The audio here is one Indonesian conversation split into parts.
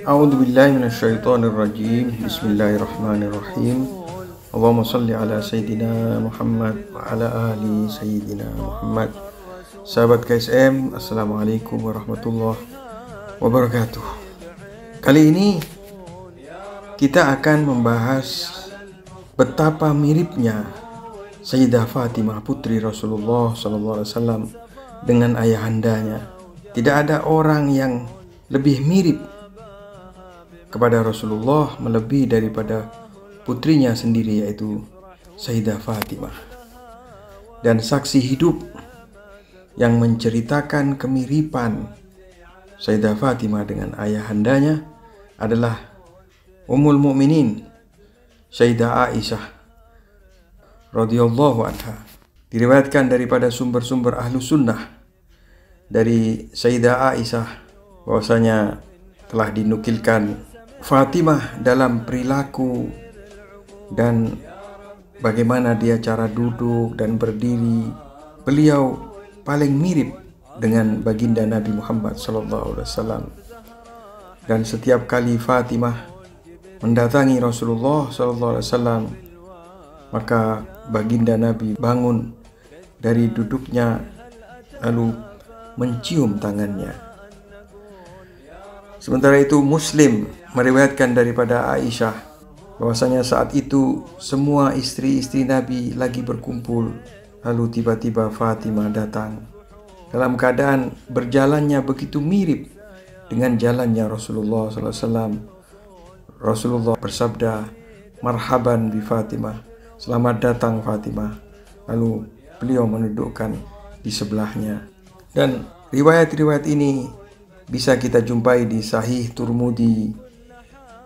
A'udzu billahi minasyaitonir rajim. Bismillahirrahmanirrahim. Allahumma shalli ala sayyidina Muhammad wa ala ali sayyidina Muhammad. Sahabat KSM, Assalamualaikum warahmatullahi wabarakatuh. Kali ini kita akan membahas betapa miripnya Sayyidah Fatimah putri Rasulullah SAW dengan ayahandanya. Tidak ada orang yang lebih mirip kepada Rasulullah melebihi daripada putrinya sendiri, yaitu Sayyidah Fatimah. Dan saksi hidup yang menceritakan kemiripan Sayyidah Fatimah dengan ayahandanya adalah Ummul Mukminin Sayyidah Aisyah radhiyallahu anha. Diriwayatkan daripada sumber-sumber ahlu sunnah dari Sayyidah Aisyah bahwasanya telah dinukilkan Fatimah dalam perilaku dan bagaimana dia cara duduk dan berdiri, beliau paling mirip dengan baginda Nabi Muhammad SAW. Dan setiap kali Fatimah mendatangi Rasulullah SAW, maka baginda Nabi bangun dari duduknya lalu mencium tangannya. Sementara itu Muslim meriwayatkan daripada Aisyah bahwasanya saat itu semua istri-istri Nabi lagi berkumpul, lalu tiba-tiba Fatimah datang dalam keadaan berjalannya begitu mirip dengan jalannya Rasulullah SAW. Rasulullah bersabda, "Marhaban bi Fatimah," selamat datang Fatimah. Lalu beliau menundukkan di sebelahnya. Dan riwayat-riwayat ini bisa kita jumpai di Sahih Tirmidzi,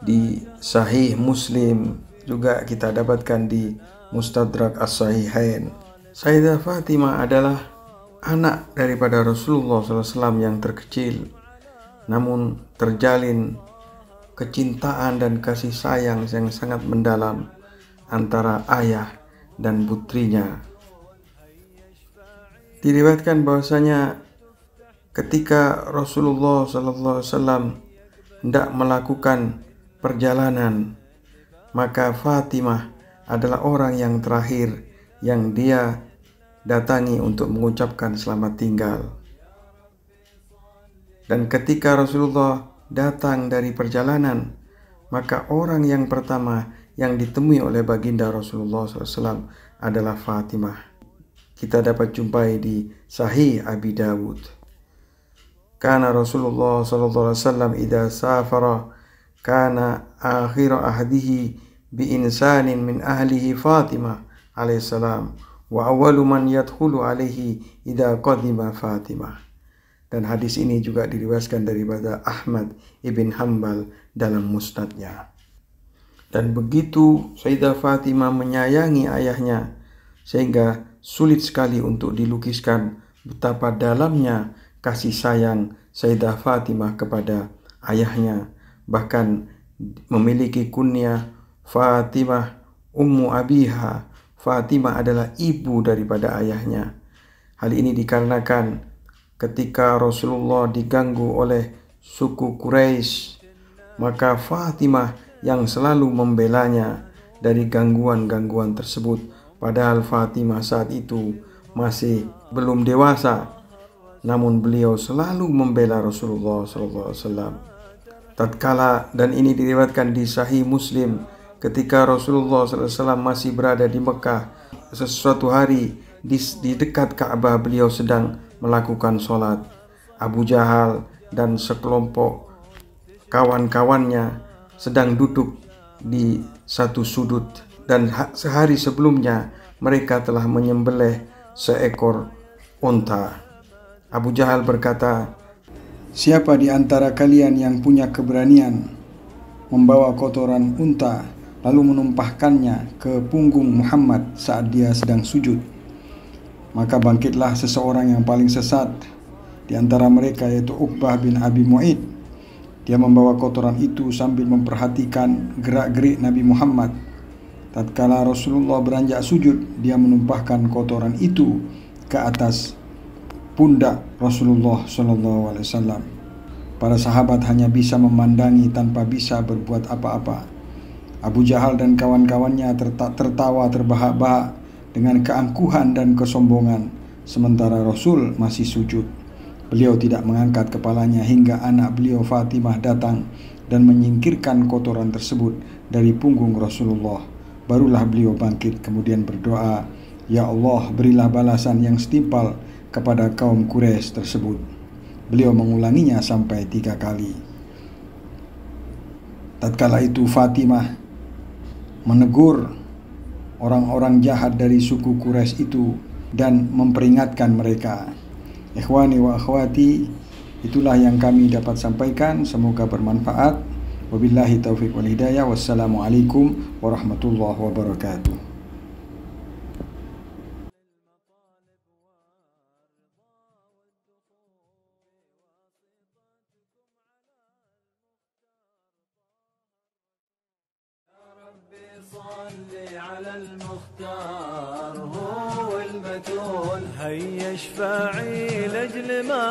di Sahih Muslim, juga kita dapatkan di Mustadrak As-Sahihain. Sayyidah Fatimah adalah anak daripada Rasulullah SAW yang terkecil, namun terjalin kecintaan dan kasih sayang yang sangat mendalam antara ayah dan putrinya. Diriwayatkan bahwasanya ketika Rasulullah SAW hendak melakukan perjalanan, maka Fatimah adalah orang yang terakhir yang dia datangi untuk mengucapkan selamat tinggal. Dan ketika Rasulullah datang dari perjalanan, maka orang yang pertama yang ditemui oleh baginda Rasulullah SAW adalah Fatimah. Kita dapat jumpai di Sahih Abi Dawud. Kana Rasulullah sallallahu alaihi wasallam idza safara kana akhir ahdihi bi insanin min ahlihi Fatimah alaihi salam wa awwalu man yadkhulu alaihi idza qadima Fatimah. Dan hadis ini juga diriwayatkan daripada Ahmad ibn Hanbal dalam musnadnya. Dan begitu Sayyidah Fatimah menyayangi ayahnya sehingga sulit sekali untuk dilukiskan betapa dalamnya kasih sayang Sayyidah Fatimah kepada ayahnya. Bahkan memiliki kunyah Fatimah Ummu Abiha. Fatimah adalah ibu daripada ayahnya. Hal ini dikarenakan ketika Rasulullah diganggu oleh suku Quraisy, maka Fatimah yang selalu membelanya dari gangguan-gangguan tersebut. Padahal Fatimah saat itu masih belum dewasa, namun beliau selalu membela Rasulullah SAW. Tatkala, dan ini diriwayatkan di Sahih Muslim, ketika Rasulullah SAW masih berada di Mekah, sesuatu hari di dekat Ka'bah beliau sedang melakukan sholat. Abu Jahal dan sekelompok kawan-kawannya sedang duduk di satu sudut, dan sehari sebelumnya mereka telah menyembelih seekor unta. Abu Jahal berkata, "Siapa di antara kalian yang punya keberanian membawa kotoran unta lalu menumpahkannya ke punggung Muhammad saat dia sedang sujud?" Maka bangkitlah seseorang yang paling sesat di antara mereka, yaitu Uqbah bin Abi Mu'id. Dia membawa kotoran itu sambil memperhatikan gerak-gerik Nabi Muhammad. Tatkala Rasulullah beranjak sujud, dia menumpahkan kotoran itu ke atas pundak Rasulullah SAW. Para sahabat hanya bisa memandangi tanpa bisa berbuat apa-apa. Abu Jahal dan kawan-kawannya tertawa terbahak-bahak dengan keangkuhan dan kesombongan, sementara Rasul masih sujud. Beliau tidak mengangkat kepalanya hingga anak beliau Fatimah datang dan menyingkirkan kotoran tersebut dari punggung Rasulullah. Barulah beliau bangkit kemudian berdoa, "Ya Allah, berilah balasan yang setimpal kepada kaum Quraisy tersebut." Beliau mengulanginya sampai 3 kali. Tatkala itu Fatimah menegur orang-orang jahat dari suku Quraisy itu dan memperingatkan mereka. Ikhwani wa akhwati, itulah yang kami dapat sampaikan, semoga bermanfaat. Wabillahi taufiq wal hidayah. Wassalamualaikum warahmatullahi wabarakatuh. صل على المختار هو البتول، هيا اشفعي لاجل ما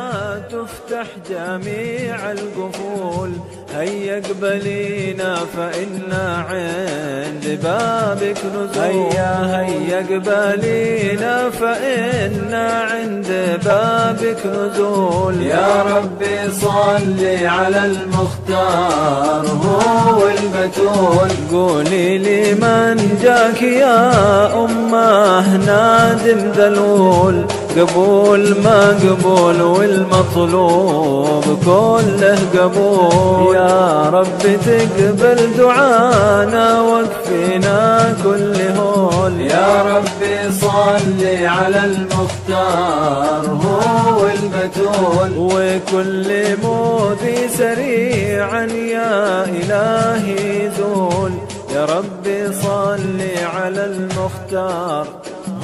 تفتح جميع القفول، هيا اقبلينا فإنا عند بابك نزول، هيا اقبلينا فإنا عند بابك نزول. يا ربي صل على المختار هو البتول، قولي لمن جاك يا أمه نادم ذلول، قبول ما قبول والمطلوب كله قبول. يا رب تقبل دعانا واكفنا كل هول، يا رب صل على المختار هو البتول، وكل موذي سريعا يا إلهي زول. يا ربي صل على المختار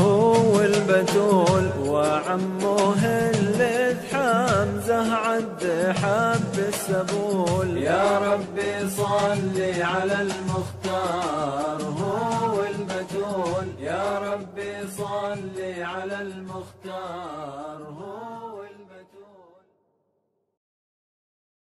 هو البتول، وعمه اللذ حمزة عد حب السبول. يا ربي صل على المختار هو البتول، يا ربي صل على المختار هو